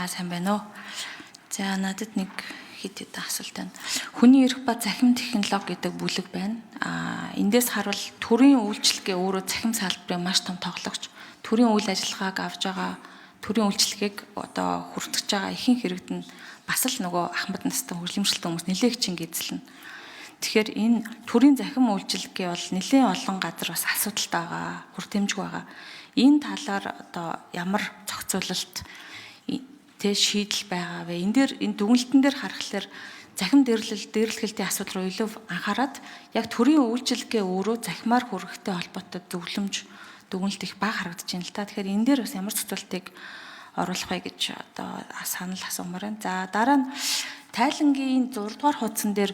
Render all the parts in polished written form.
За сайн байна уу. За надад нэг хэд асуулт байна. Хүний эрх ба захим технологи гэдэг бүлэг байна. Эндээс харвал төрийн үйлчлэгээ өөрөө захим салбарын маш том тоглогч. Төрийн үйл ажиллагааг авж байгаа төрийн үйлчлэгийг одоо хүртэж байгаа ихэнх хэрэгт нь бас л нөгөө ахмад настай хөгжлөмжлөлтөө хүмүүс нэлээх чинь эзэлнэ. Тэгэхээр энэ төрийн захим үйлчлэгээ бол нэлээд олон газар бас асуудалтай байгаа, хүртээмжгүй байгаа. Энэ талаар одоо ямар зохицуулалт шийдэл байгаа вэ? Энэ дүгнэлтэн дээр харахаар захим дээрлэхэлтийн асуудал руу илүү анхаарад яг төрийн үйлчлэгээ өөрөө захимаар хүрэхтэй холбоотой дүгнэлт их бага харагдаж байна л та. Тэгэхээр энэ дээр бас ямар зохицуултыг оруулах вэ гэж одоо санал асуумаар байна. За дараа нь тайлангийн 6 дугаар хуудсан дээр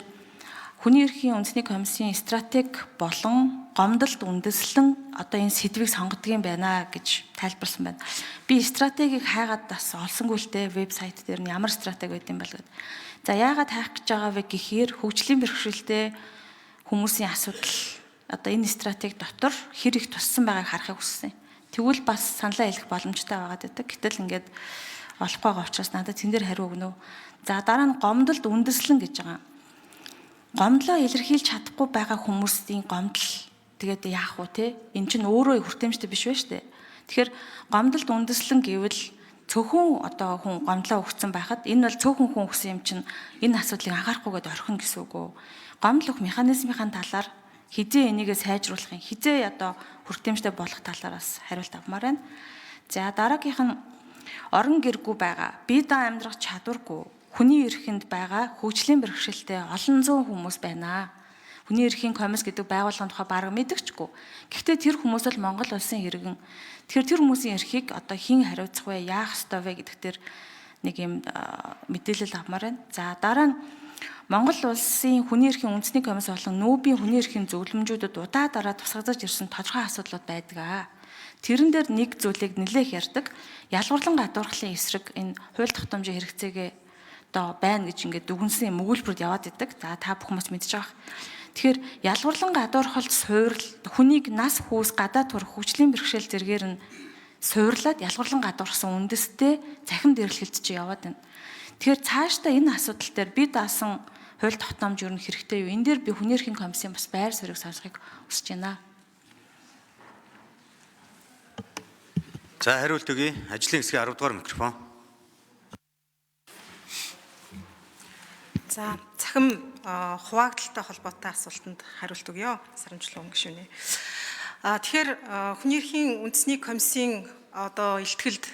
Хүний эрхийн үндэсний комиссийн стратеги болон гомдолд үндэслэн одоо энэ сэдвийг сонгодог юм байна гэж тайлбарласан байна. Би стратегийг хайгаад бас олсонгүй л дээ вебсайт дээр нь ямар стратеги байд юм бол гэдэг. За яагаад хайх гэж байгаа вэ гэхээр хөгжлийн бэрхшээлтэй хүмүүсийн асуудал одоо энэ стратеги дотор хэр их туссан байгааг харахыг хүссэн. Тэгвэл бас саналаа хэлэх боломжтой байгаад байдаг. Гэтэл ингээд олохгүй байгаа учраас надад тэн дээр хариу өгнө. За дараа нь гомдолд үндэслэн гэж байгаа. Гомдлоо илэрхийлж чадахгүй байгаа хүмүүсийн гомдол тэгээд яах вэ те? Энд чинь өөрөө хүртээмжтэй биш байна шүү дээ. Тэгэхээр гомдолд үндэслэн гэвэл цөөхөн одоо хүн гомдлоо өгсөн байхад энэ бол цөөхөн хүн өгсөн юм чинь энэ асуудлыг анхаарахгүйгээд орхин гэсэн үг үү? Гомдол өгөх механизмын талаар хизээ энийгээ сайжруулахын хизээ одоо хүртээмжтэй болох талаар бас хариулт авмаар байна. За дараагийнх нь орон гэргүй байгаа, бие даан амьдрах чадваргүй хүний эрхэнд байгаа хөгжлийн бэрхшээлтэй олон зуун хүмүүс байна. Хүний эрхийн комисс гэдэг байгууллагын тухай бараг мэдэгчгүй. Гэхдээ тэр хүмүүс л Монгол улсын иргэн. Тэгэхээр тэр хүмүүсийн эрхийг одоо хэн хариуцах вэ? Яах ёстой вэ гэдэг дээр нэг юм мэдээлэл авмаар байна. За дараа нь Монгол улсын хүний эрхийн үндэсний комисс болон нүүбийн хүний эрхийн зөвлөмжүүдэд удаа тусгагдаж ирсэн тодорхой асуудлууд байдаг. Тэрэн дээр нэг зүйлийг нэлээх ярьдаг. Ялгуурлан гадуурхлын эсрэг энэ хууль тогтоомжийн хэрэгцээгээ одоо байна гэж ингээд дүгнсэн өгүүлбэрд яваад идэг. За та бүхэн бас мэдж байгаа. Тэгэхээр ялгуурлан гадуурхалт суурил хүнийг нас хүүс гадаад турах хөгжлийн бэрхшээл зэргээр нь суурлаад ялгуурлан гадуурхсан үндэстэй захим дээрлэхэлд чи яваад байна. Тэгэхээр цаашдаа энэ асуудал дээр бид даасан хууль тогтоомж юу н хэрэгтэй юу? Энэ дээр би хүний эрхийн комиссийн бас байр суурийг сонсохыг хүсэж байна. За хариулт өгье. Ажлын хэсгийн 10 дугаар микрофон. За захим хуваагдaltaй холбоотой асуултанд хариулт өгье. Сарамжлан гишүүнээ. Тэгэхээр хүний эрхийн үндэсний комиссийн одоо илтгэлд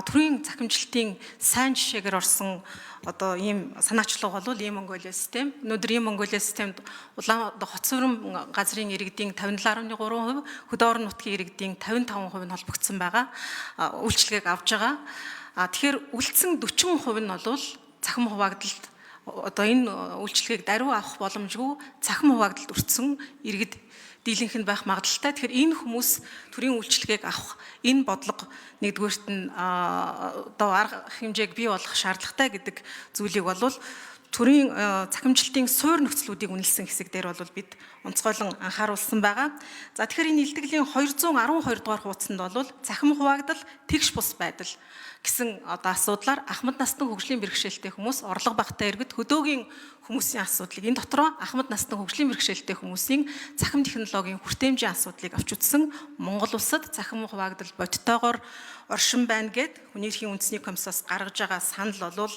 төрийн захимжилтын сайн жишээгээр орсон одоо ийм санаачлага бол ийм Монголиа систем. Өнөөдөр ийм Монголиа системд Улаанбаатар хотс өрөм газрын иргэдийн 57.3%, хөдөө орон нутгийн иргэдийн 55% нь холбогдсон байгаа. Үйлчлэгийг авж байгаа. Тэгэхээр үлдсэн 40% нь бол захим хуваагдалд одоо энэ үйлчлэгийг даруй авах боломжгүй захим хуваагдалд өртсөн иргэд дийлэнх нь байх магадaltaй. Тэгэхээр энэ хүмүүс төрийн үйлчлэгийг авах энэ бодлого нэгдүгээрт нь одоо арга хэмжээг бий болгох шаардлагатай гэдэг зүйлийг бол төрийн захимжилтын суур нөхцлүүдийг үнэлсэн хэсэг дээр бол бид онцгойлон анхааруулсан байгаа. За тэгэхээр энэ илтгэлийн 212 дугаар хуудсанд бол захим хуваагдал тэгш бус байдал гэсэн одоо асуудлаар ахмад насны хөгжлийн бэрхшээлтэй хүмүүс, орлого багатай иргэд, хөдөөгийн хүмүүсийн асуудлыг энэ дотроо ахмад насны хөгжлийн бэрхшээлтэй хүмүүсийн захим технологийн хүртээмжийн асуудлыг авч үзсэн Монгол улсад захим хуваагдал бодтойгоор оршин байна гэд хүний эрхийн үндэсний комиссаас гаргаж байгаа санал бол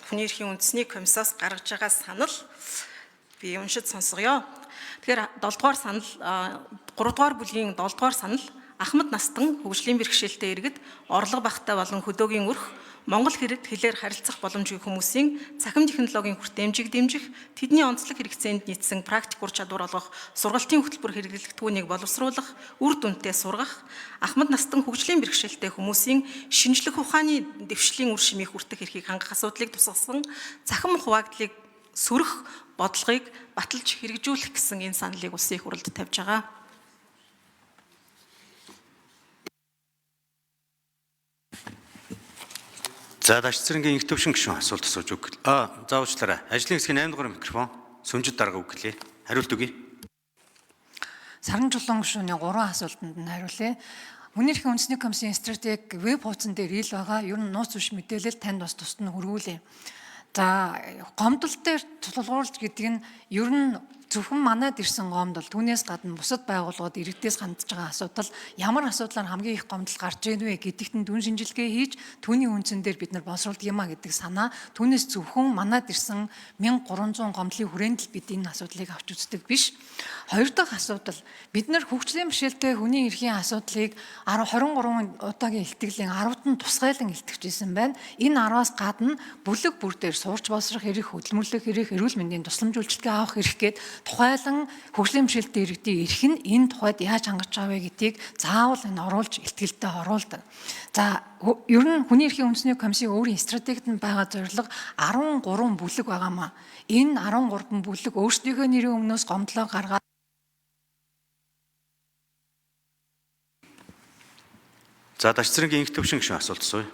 хүний эрхийн үндэсний комиссаас гаргаж байгаа санал би уншиж сонсгоё. Тэгэхээр 7 дугаар санал 3 дугаар бүлгийн 7 дугаар санал ахмад настан хөгжлийн бэрхшээлтэй иргэд, орлого багатай болон хөдөөгийн өрх, монгол хэлээр харилцах боломжгүй хүмүүсийн захим технологийн хүртээмжийг дэмжих, тэдний онцлог хэрэгцээнд нийцсэн практик ур чадвар олгох, сургалтын хөтөлбөр хэрэглэх түүнийг боловсруулах, үр дүнтэй сургах, ахмад настан хөгжлийн бэрхшээлтэй хүмүүсийн шинжлэх ухааны дэвшлийн үр шимийг хүртэх эрхийг хангах асуудлыг тусгасан захим хуваагдлыг сөрөх бодлогыг баталж хэрэгжүүлэх гэсэн энэ саналыг улсын их хурлд тавьж байгаа. За Дашцэрэнгийн их төвшин гишүүн асуулт асууж өг. Заавчлаарай. Ажлын хэсгийн 8 дугаар микрофон сүмжид дарга өглөө. Хариулт өгье. Саранжлан гишүүний 3 асуултанд нь хариулъя. Хүний эрхийн үндэсний комиссийн стратеги веб хуудсан дээр ил байгаа. Ер нь нууц биш мэдээлэл танд бас тусад нь хүргүүлээ. За гомдол дээр тулгуурлаж гэдэг нь ер нь зөвхөн манад ирсэн гомдол түүнээс гадна бусад байгууллагууд иргэдээс хандж байгаа асуудал ямар асуудлаар хамгийн их гомдол гарч ийн вэ гэдэгт нь дүн шинжилгээ хийж түүний үндсэн дээр бид нар боловсруулдаг юм а гэдэг санаа түүнээс зөвхөн манад ирсэн 1300 гомдлын хүрээнд л бид энэ асуудлыг авч үздэг биш. Хоёр дахь асуудал бид нар хөгжлийн бэрхшээлтэй хүний эрхийн асуудлыг 23 удаагийн илтгэлийн 10-д нь тусгайлан илтгэжсэн байна. Энэ 10-аас гадна бүлэг бүр дээр сурч боловсрох эрх, хөдөлмөрлөх эрх, эрүүл мэндийн тусламж үйлчилгээ авах эрх гээд тухайлан хөгжлийн бэрхшээлтэй иргэдийн эрх нь энэ тухайд яаж хангаж байгаа вэ гэдгийг заавал энэ оруулж илтгэлтэй оруулдаг. За ер нь хүний эрхийн үндэсний комиссийн өөрийн стратегид нь байгаа зорилго 13 бүлэг байгаамаа. Энэ 13 бүлэг өөрсдийнхөө нэрийн өмнөөс гомдлоо гаргаад За Даш цэргийн инх төвшин гишүүн асуулт асууя.